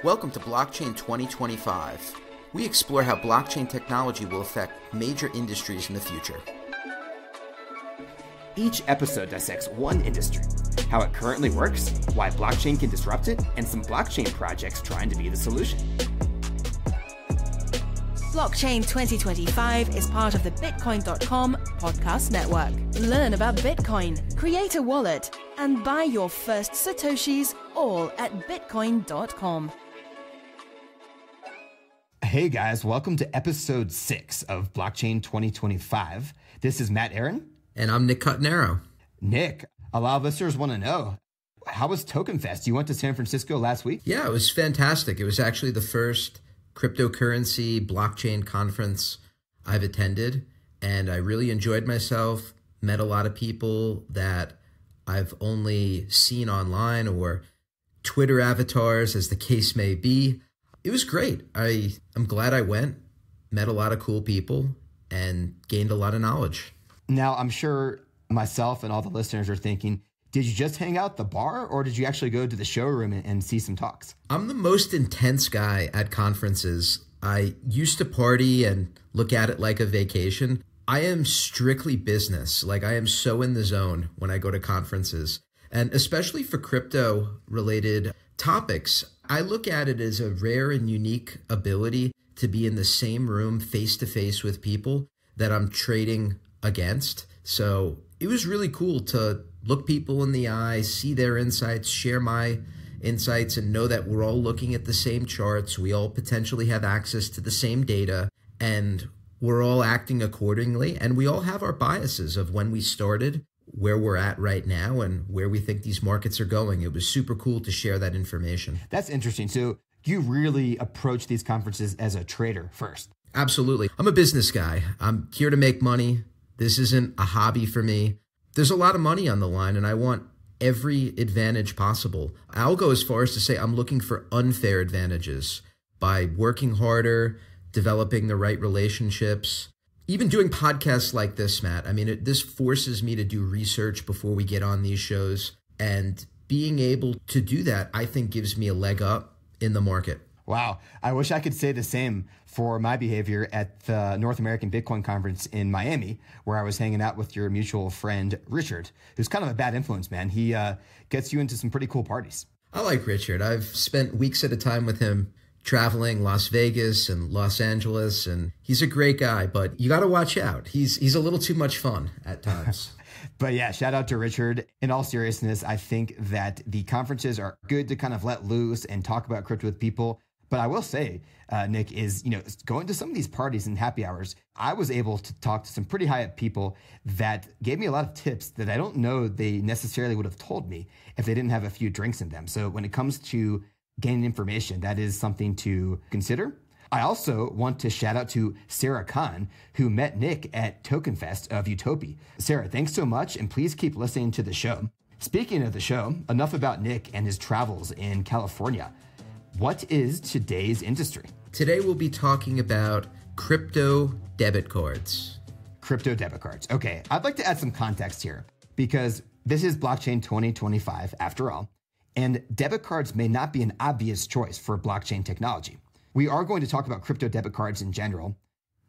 Welcome to Blockchain 2025. We explore how blockchain technology will affect major industries in the future. Each episode dissects one industry, how it currently works, why blockchain can disrupt it, and some blockchain projects trying to be the solution. Blockchain 2025 is part of the Bitcoin.com podcast network. Learn about Bitcoin, create a wallet, and buy your first Satoshis all at Bitcoin.com. Hey guys, welcome to episode 6 of Blockchain 2025. This is Matt Aaron. And I'm Nick Cottonero. Nick, a lot of listeners want to know, how was Token Fest? You went to San Francisco last week? Yeah, it was fantastic. It was actually the first cryptocurrency blockchain conference I've attended, and I really enjoyed myself, met a lot of people that I've only seen online or Twitter avatars, as the case may be. It was great. I'm glad I went, met a lot of cool people, and gained a lot of knowledge. Now, I'm sure myself and all the listeners are thinking, did you just hang out at the bar, or did you actually go to the showroom and see some talks? I'm the most intense guy at conferences. I used to party and look at it like a vacation. I am strictly business. Like, I am so in the zone when I go to conferences. And especially for crypto-related topics, I look at it as a rare and unique ability to be in the same room face-to-face with people that I'm trading against. So it was really cool to look people in the eye, see their insights, share my insights, and know that we're all looking at the same charts. We all potentially have access to the same data, and we're all acting accordingly. And we all have our biases of when we started, where we're at right now, and where we think these markets are going. It was super cool to share that information. That's interesting. So you really approach these conferences as a trader first. Absolutely. I'm a business guy. I'm here to make money. This isn't a hobby for me. There's a lot of money on the line, and I want every advantage possible. I'll go as far as to say I'm looking for unfair advantages by working harder, developing the right relationships, even doing podcasts like this, Matt. I mean, this forces me to do research before we get on these shows, and being able to do that, I think, gives me a leg up in the market. Wow. I wish I could say the same for my behavior at the North American Bitcoin Conference in Miami, where I was hanging out with your mutual friend, Richard, who's kind of a bad influence, man. He gets you into some pretty cool parties. I like Richard. I've spent weeks at a time with him traveling Las Vegas and Los Angeles, and he's a great guy, but you got to watch out. He's a little too much fun at times. But yeah, shout out to Richard. In all seriousness, I think that the conferences are good to kind of let loose and talk about crypto with people. But I will say, Nick, is, going to some of these parties and happy hours, I was able to talk to some pretty high up people that gave me a lot of tips that I don't know they necessarily would have told me if they didn't have a few drinks in them. So when it comes to gaining information, that is something to consider. I also want to shout out to Sarah Khan, who met Nick at Token Fest of Utopia. Sarah, thanks so much, and please keep listening to the show. Speaking of the show, enough about Nick and his travels in California. What is today's industry? Today we'll be talking about crypto debit cards. Crypto debit cards. Okay, I'd like to add some context here because this is Blockchain 2025 after all, and debit cards may not be an obvious choice for blockchain technology. We are going to talk about crypto debit cards in general,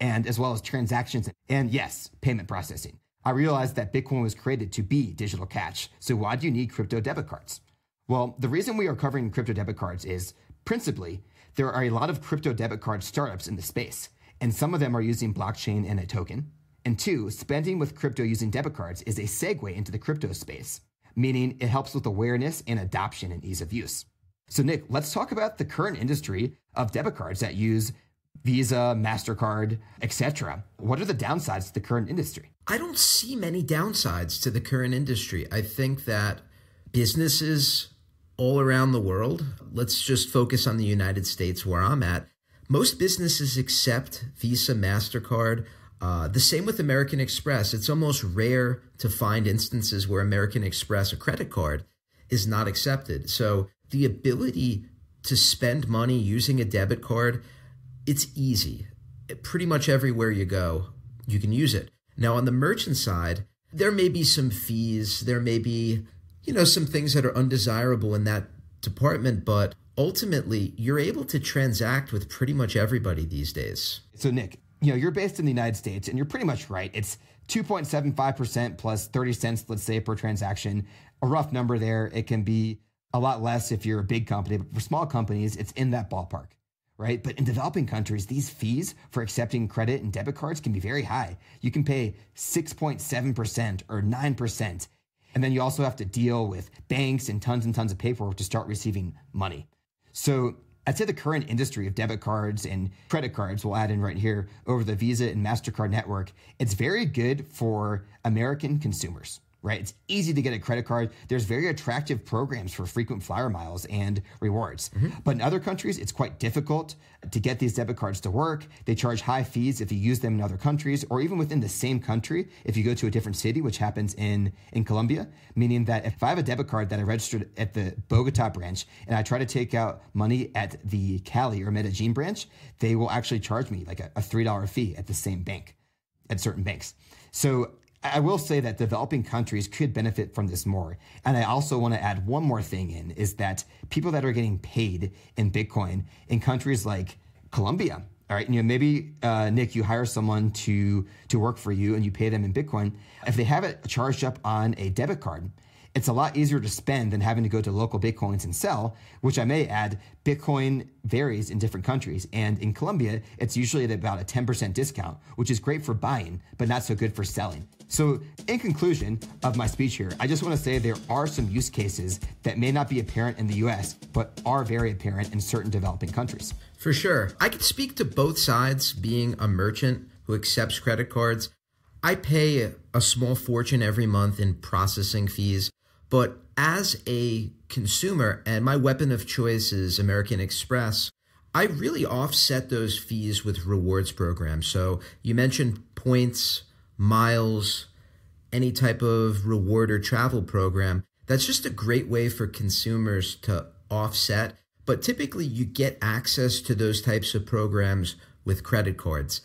and as well as transactions and yes, payment processing. I realized that Bitcoin was created to be digital cash, so why do you need crypto debit cards? Well, the reason we are covering crypto debit cards is principally, there are a lot of crypto debit card startups in the space, and some of them are using blockchain and a token. And two, spending with crypto using debit cards is a segue into the crypto space, meaning it helps with awareness and adoption and ease of use. So Nick, let's talk about the current industry of debit cards that use Visa, Mastercard, etc. What are the downsides to the current industry? I don't see many downsides to the current industry. I think that businesses all around the world, let's just focus on the United States where I'm at, most businesses accept Visa, Mastercard. The same with American Express. It's almost rare to find instances where American Express, a credit card, is not accepted. So the ability to spend money using a debit card, it's easy. Pretty much everywhere you go, you can use it. Now, on the merchant side, there may be some fees, there may be some things that are undesirable in that department, but ultimately you're able to transact with pretty much everybody these days. So Nick, you're based in the United States and you're pretty much right. It's 2.75% plus 30 cents, let's say, per transaction. A rough number there. It can be a lot less if you're a big company, but for small companies, it's in that ballpark, right? But in developing countries, these fees for accepting credit and debit cards can be very high. You can pay 6.7% or 9%. And then you also have to deal with banks and tons of paperwork to start receiving money. So I'd say the current industry of debit cards and credit cards, we'll add in right here, over the Visa and Mastercard network, it's very good for American consumers, right? It's easy to get a credit card. There's very attractive programs for frequent flyer miles and rewards. But in other countries, it's quite difficult to get these debit cards to work. They charge high fees if you use them in other countries, or even within the same country if you go to a different city, which happens in Colombia, meaning that if I have a debit card that I registered at the Bogota branch and I try to take out money at the Cali or Medellin branch, they will actually charge me like a $3 fee at the same bank, at certain banks. So I will say that developing countries could benefit from this more. And I also want to add one more thing in, is that people that are getting paid in Bitcoin in countries like Colombia, all right, maybe, Nick, you hire someone to work for you and you pay them in Bitcoin. If they have it charged up on a debit card, it's a lot easier to spend than having to go to local Bitcoins and sell, which I may add, Bitcoin varies in different countries. And in Colombia, it's usually at about a 10% discount, which is great for buying, but not so good for selling. So in conclusion of my speech here, I just want to say there are some use cases that may not be apparent in the US, but are very apparent in certain developing countries. For sure. I could speak to both sides. Being a merchant who accepts credit cards, I pay a small fortune every month in processing fees. But as a consumer, and my weapon of choice is American Express, I really offset those fees with rewards programs. So you mentioned points, miles, any type of reward or travel program. That's just a great way for consumers to offset. But typically you get access to those types of programs with credit cards,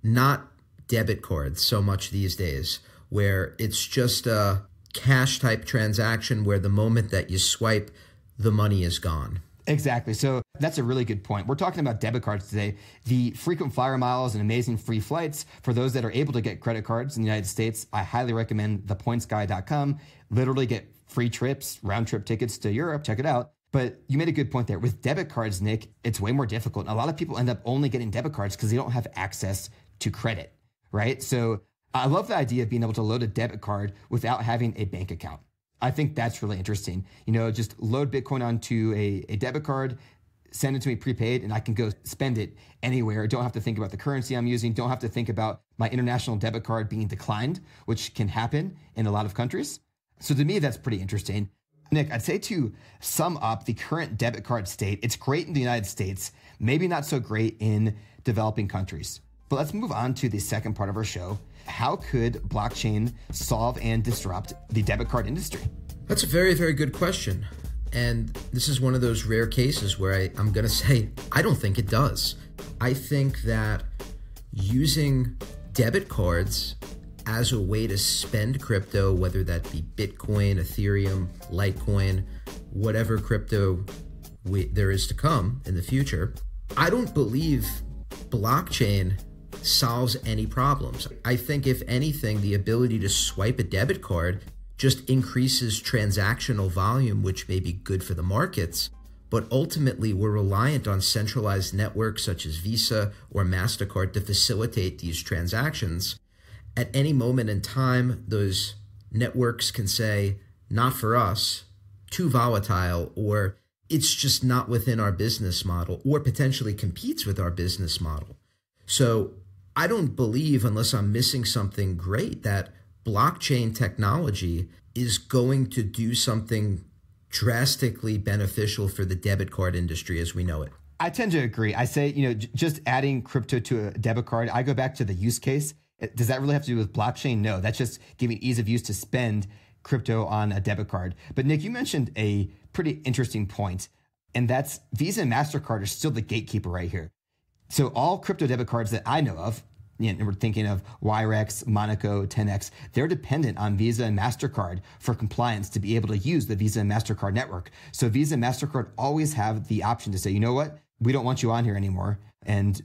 not debit cards so much these days, where it's just a cash type transaction where the moment that you swipe, the money is gone. Exactly. So that's a really good point. We're talking about debit cards today. The frequent flyer miles and amazing free flights for those that are able to get credit cards in the United States. I highly recommend thepointsguy.com. Literally get free trips, round trip tickets to Europe. Check it out. But you made a good point there. With debit cards, Nick, it's way more difficult. And a lot of people end up only getting debit cards because they don't have access to credit, right? So I love the idea of being able to load a debit card without having a bank account. I think that's really interesting. Just load Bitcoin onto a debit card, send it to me prepaid, and I can go spend it anywhere. Don't have to think about the currency I'm using. Don't have to think about my international debit card being declined, which can happen in a lot of countries. So to me, that's pretty interesting. Nick, I'd say to sum up the current debit card state, it's great in the United States, maybe not so great in developing countries. But let's move on to the second part of our show. How could blockchain solve and disrupt the debit card industry? That's a very, very good question. And this is one of those rare cases where I'm going to say, I don't think it does. I think that using debit cards as a way to spend crypto, whether that be Bitcoin, Ethereum, Litecoin, whatever crypto there is to come in the future, I don't believe blockchain solves any problems. I think if anything, the ability to swipe a debit card just increases transactional volume, which may be good for the markets. But ultimately, we're reliant on centralized networks such as Visa or Mastercard to facilitate these transactions. At any moment in time, those networks can say, not for us, too volatile, or it's just not within our business model, or potentially competes with our business model. So I don't believe, unless I'm missing something great, that blockchain technology is going to do something drastically beneficial for the debit card industry as we know it. I tend to agree. I say, just adding crypto to a debit card, I go back to the use case. Does that really have to do with blockchain? No, that's just giving ease of use to spend crypto on a debit card. But Nick, you mentioned a pretty interesting point, and that's Visa and Mastercard are still the gatekeeper right here. So all crypto debit cards that I know of, we're thinking of Wirex, Monaco, TenX. They're dependent on Visa and Mastercard for compliance to be able to use the Visa and Mastercard network. So Visa and Mastercard always have the option to say, you know what, we don't want you on here anymore. And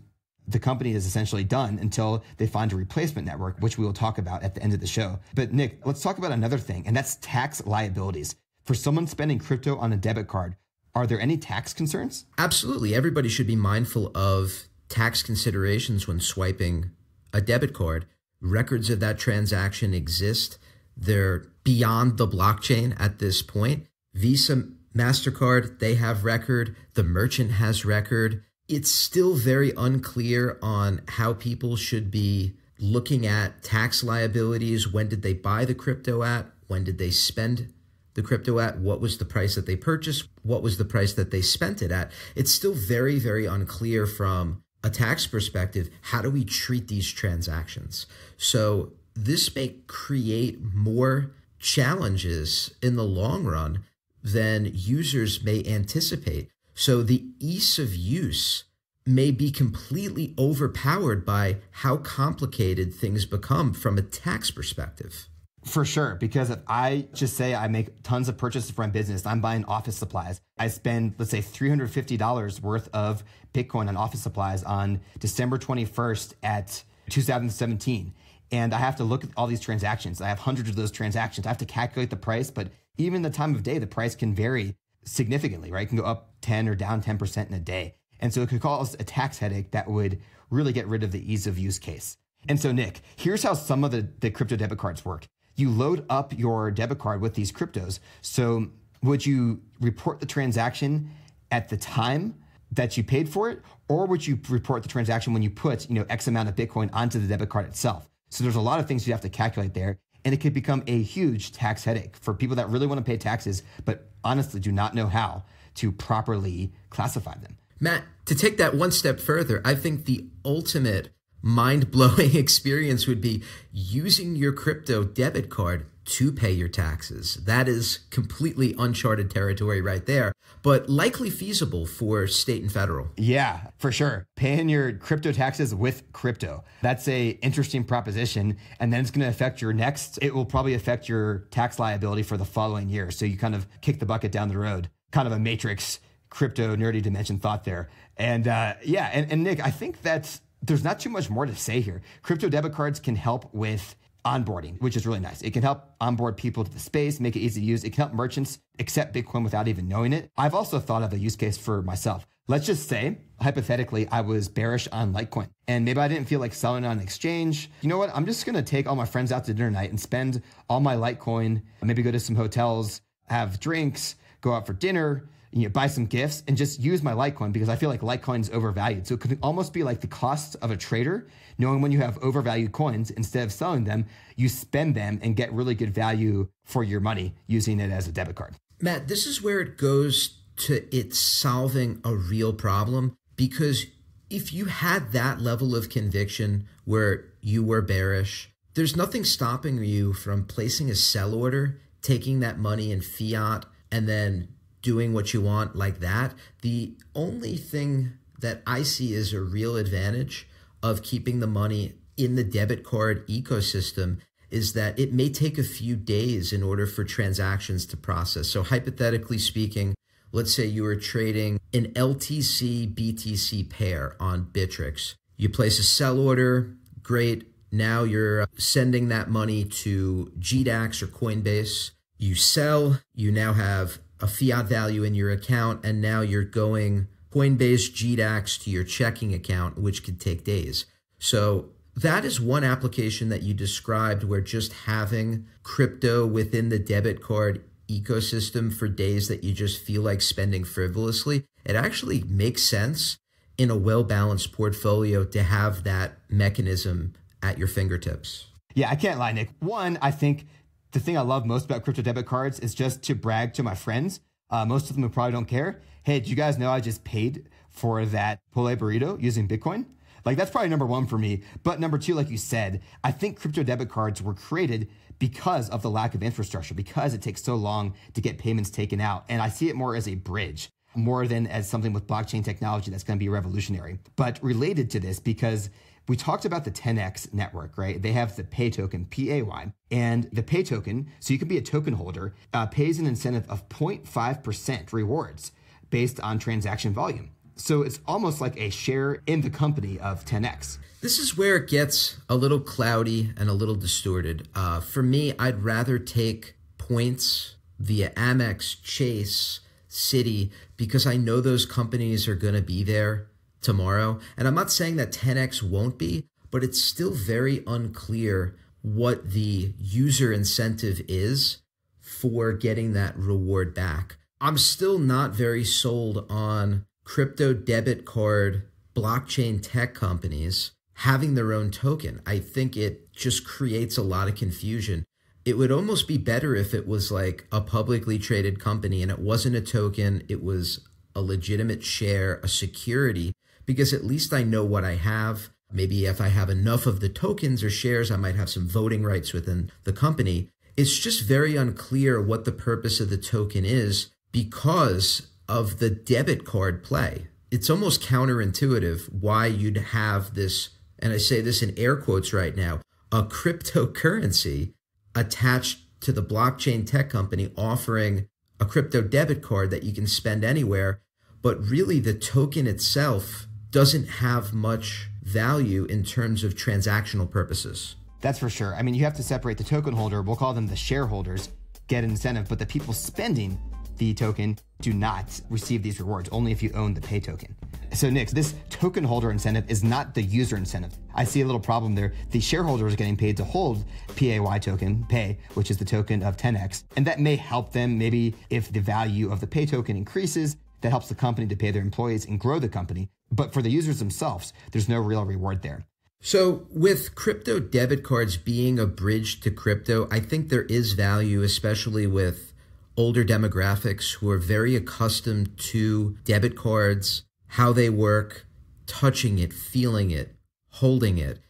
the company is essentially done until they find a replacement network, which we will talk about at the end of the show. But Nick, let's talk about another thing, and that's tax liabilities. For someone spending crypto on a debit card, are there any tax concerns? Absolutely. Everybody should be mindful of tax considerations when swiping a debit card. Records of that transaction exist. They're beyond the blockchain at this point. Visa, Mastercard, they have record. The merchant has record. It's still very unclear on how people should be looking at tax liabilities. When did they buy the crypto at? When did they spend the crypto at? What was the price that they purchased? What was the price that they spent it at? It's still very, very unclear from a tax perspective. How do we treat these transactions? So this may create more challenges in the long run than users may anticipate. So the ease of use may be completely overpowered by how complicated things become from a tax perspective. For sure, because if I just say I make tons of purchases for my business, I'm buying office supplies, I spend, let's say, $350 worth of Bitcoin on office supplies on December 21st at 2017. And I have to look at all these transactions. I have hundreds of those transactions. I have to calculate the price, but even the time of day, the price can vary significantly, right? It can go up 10 or down 10% in a day. And so it could cause a tax headache that would really get rid of the ease of use case. And so Nick, here's how some of the crypto debit cards work. You load up your debit card with these cryptos. So would you report the transaction at the time that you paid for it? Or would you report the transaction when you put, X amount of Bitcoin onto the debit card itself? So there's a lot of things you have to calculate there. And it could become a huge tax headache for people that really want to pay taxes, but honestly do not know how to properly classify them. Matt, to take that one step further, I think the ultimate mind-blowing experience would be using your crypto debit card to pay your taxes. That is completely uncharted territory right there, but likely feasible for state and federal. Yeah, for sure. Paying your crypto taxes with crypto. That's a interesting proposition. And then it's going to affect it will probably affect your tax liability for the following year. So you kind of kick the bucket down the road, kind of a matrix crypto nerdy dimension thought there. And and Nick, I think that there's not too much more to say here. Crypto debit cards can help with onboarding, which is really nice. It can help onboard people to the space, make it easy to use. It can help merchants accept Bitcoin without even knowing it. I've also thought of a use case for myself. Let's just say, hypothetically, I was bearish on Litecoin and maybe I didn't feel like selling on an exchange. You know what? I'm just going to take all my friends out to dinner tonight and spend all my Litecoin, maybe go to some hotels, have drinks, go out for dinner, buy some gifts and just use my Litecoin because I feel like Litecoin is overvalued. So it could almost be like the cost of a trader, knowing when you have overvalued coins, instead of selling them, you spend them and get really good value for your money using it as a debit card. Matt, this is where it goes to it solving a real problem, because if you had that level of conviction where you were bearish, there's nothing stopping you from placing a sell order, taking that money in fiat, and then doing what you want like that. The only thing that I see as a real advantage of keeping the money in the debit card ecosystem is that it may take a few days in order for transactions to process. So hypothetically speaking, let's say you were trading an LTC BTC pair on Bittrex. You place a sell order, great. Now you're sending that money to GDAX or Coinbase. You sell, you now have a fiat value in your account, and now you're going Coinbase GDAX to your checking account, which could take days. So that is one application that you described where just having crypto within the debit card ecosystem for days that you just feel like spending frivolously, it actually makes sense in a well-balanced portfolio to have that mechanism at your fingertips. Yeah, I can't lie, Nick. One, I think the thing I love most about crypto debit cards is just to brag to my friends. Most of them who probably don't care. Hey, do you guys know I just paid for that Pole burrito using Bitcoin? Like, that's probably number one for me. But number two, like you said, I think crypto debit cards were created because of the lack of infrastructure, because it takes so long to get payments taken out. And I see it more as a bridge, more than as something with blockchain technology that's going to be revolutionary. But related to this, because We talked about the TenX network, right? They have the pay token, PAY, and the pay token, so you can be a token holder, pays an incentive of 0.5% rewards based on transaction volume. So it's almost like a share in the company of TenX. This is where it gets a little cloudy and a little distorted. For me, I'd rather take points via Amex, Chase, Citi, because I know those companies are going to be there tomorrow. And I'm not saying that TenX won't be, but it's still very unclear what the user incentive is for getting that reward back. I'm still not very sold on crypto debit card blockchain tech companies having their own token. I think it just creates a lot of confusion. It would almost be better if it was like a publicly traded company and it wasn't a token, it was a legitimate share, a security, because at least I know what I have. Maybe if I have enough of the tokens or shares, I might have some voting rights within the company. It's just very unclear what the purpose of the token is because of the debit card play. It's almost counterintuitive why you'd have this, and I say this in air quotes right now, a cryptocurrency attached to the blockchain tech company offering a crypto debit card that you can spend anywhere. But really the token itself doesn't have much value in terms of transactional purposes. That's for sure. I mean, you have to separate the token holder, we'll call them the shareholders, get an incentive, but the people spending the token do not receive these rewards, only if you own the pay token. So Nick, this token holder incentive is not the user incentive. I see a little problem there. The shareholders are getting paid to hold PAY token, pay, which is the token of TenX, and that may help them. Maybe if the value of the pay token increases, that helps the company to pay their employees and grow the company. But for the users themselves, there's no real reward there. So with crypto debit cards being a bridge to crypto, I think there is value, especially with older demographics who are very accustomed to debit cards, how they work, touching it, feeling it, holding it.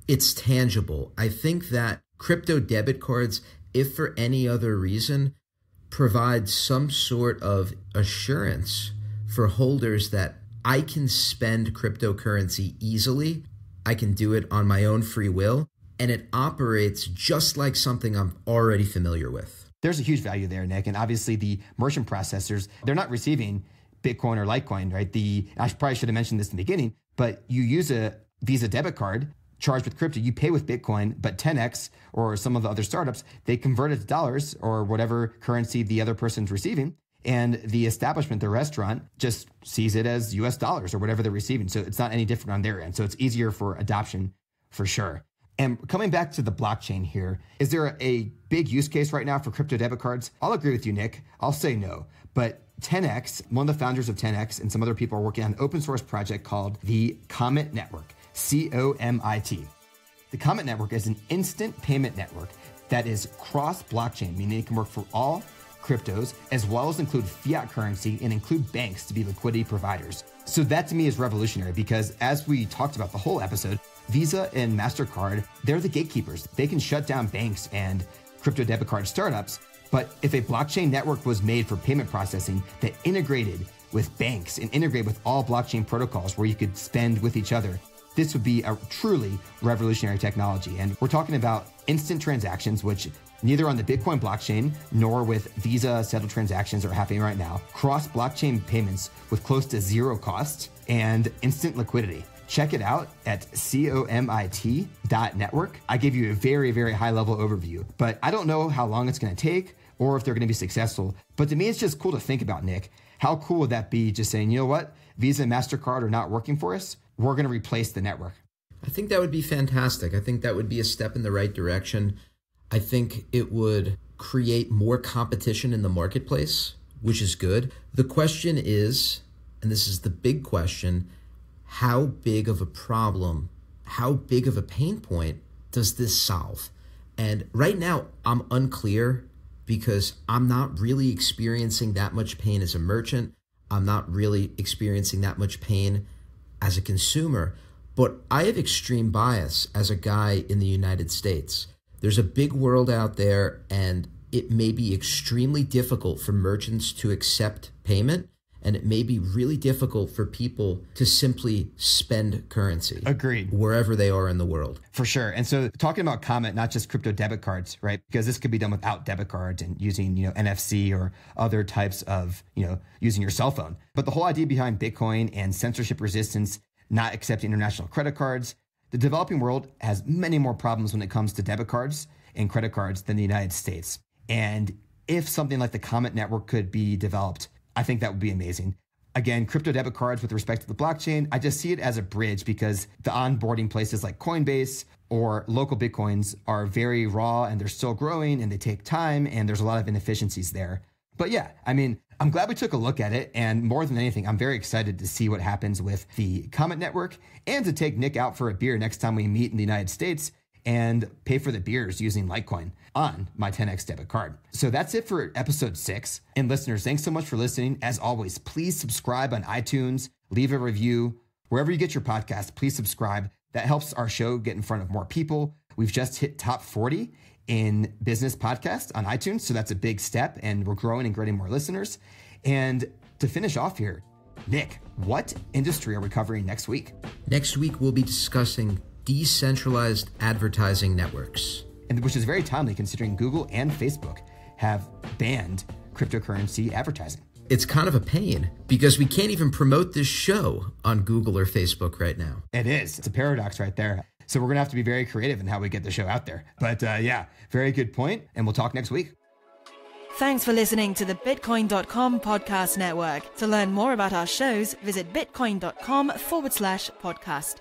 It's tangible. I think that crypto debit cards, if for any other reason, provide some sort of assurance for holders that I can spend cryptocurrency easily. I can do it on my own free will, and it operates just like something I'm already familiar with. There's a huge value there, Nick. And obviously the merchant processors, they're not receiving Bitcoin or Litecoin, right? I probably should have mentioned this in the beginning, but you use a Visa debit card charged with crypto, you pay with Bitcoin, but TenX or some of the other startups, they convert it to dollars or whatever currency the other person's receiving. And the establishment, the restaurant, just sees it as US dollars or whatever they're receiving. So it's not any different on their end. So it's easier for adoption for sure. And coming back to the blockchain here, is there a big use case right now for crypto debit cards? I'll agree with you, Nick. I'll say no. But TenX, one of the founders of TenX and some other people are working on an open source project called the Comit Network, COMIT. The Comit Network is an instant payment network that is cross-blockchain, meaning it can work for all cryptos, as well as include fiat currency and include banks to be liquidity providers. So that to me is revolutionary because as we talked about the whole episode, Visa and Mastercard, they're the gatekeepers. They can shut down banks and crypto debit card startups. But if a blockchain network was made for payment processing that integrated with banks and integrated with all blockchain protocols where you could spend with each other, this would be a truly revolutionary technology. And we're talking about instant transactions, which neither on the Bitcoin blockchain nor with Visa settled transactions are happening right now. Cross-blockchain payments with close to zero cost and instant liquidity. Check it out at comit.network. I gave you a very, very high-level overview, but I don't know how long it's going to take or if they're going to be successful. But to me, it's just cool to think about, Nick. How cool would that be just saying, you know what? Visa and MasterCard are not working for us. We're going to replace the network. I think that would be fantastic. I think that would be a step in the right direction. I think it would create more competition in the marketplace, which is good. The question is, and this is the big question, how big of a problem, how big of a pain point does this solve? And right now, I'm unclear because I'm not really experiencing that much pain as a merchant. I'm not really experiencing that much pain as a consumer, but I have extreme bias as a guy in the United States. There's a big world out there, and it may be extremely difficult for merchants to accept payment. and it may be really difficult for people to simply spend currency. Agreed. Wherever they are in the world. For sure. And so talking about Comit, not just crypto debit cards, right? Because this could be done without debit cards and using, NFC or other types of, using your cell phone. But the whole idea behind Bitcoin and censorship resistance, not accepting international credit cards, the developing world has many more problems when it comes to debit cards and credit cards than the United States. And if something like the Comit network could be developed, I think that would be amazing. Again, crypto debit cards with respect to the blockchain, I just see it as a bridge because the onboarding places like Coinbase or local Bitcoins are very raw and they're still growing and they take time and there's a lot of inefficiencies there. But yeah, I'm glad we took a look at it. And more than anything, I'm very excited to see what happens with the Comit network and to take Nick out for a beer next time we meet in the United States and pay for the beers using Litecoin on my 10X debit card. So that's it for episode 6. And listeners, thanks so much for listening. As always, please subscribe on iTunes, leave a review. Wherever you get your podcast, please subscribe. That helps our show get in front of more people. We've just hit top 40 in business podcasts on iTunes. So that's a big step and we're growing and getting more listeners. And to finish off here, Nick, what industry are we covering next week? Next week, we'll be discussing decentralized advertising networks. And which is very timely considering Google and Facebook have banned cryptocurrency advertising. It's kind of a pain because we can't even promote this show on Google or Facebook right now. It is. It's a paradox right there. So we're going to have to be very creative in how we get the show out there. But yeah, very good point. And we'll talk next week. Thanks for listening to the Bitcoin.com podcast network. To learn more about our shows, visit Bitcoin.com/podcast.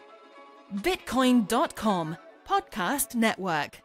Bitcoin.com podcast network.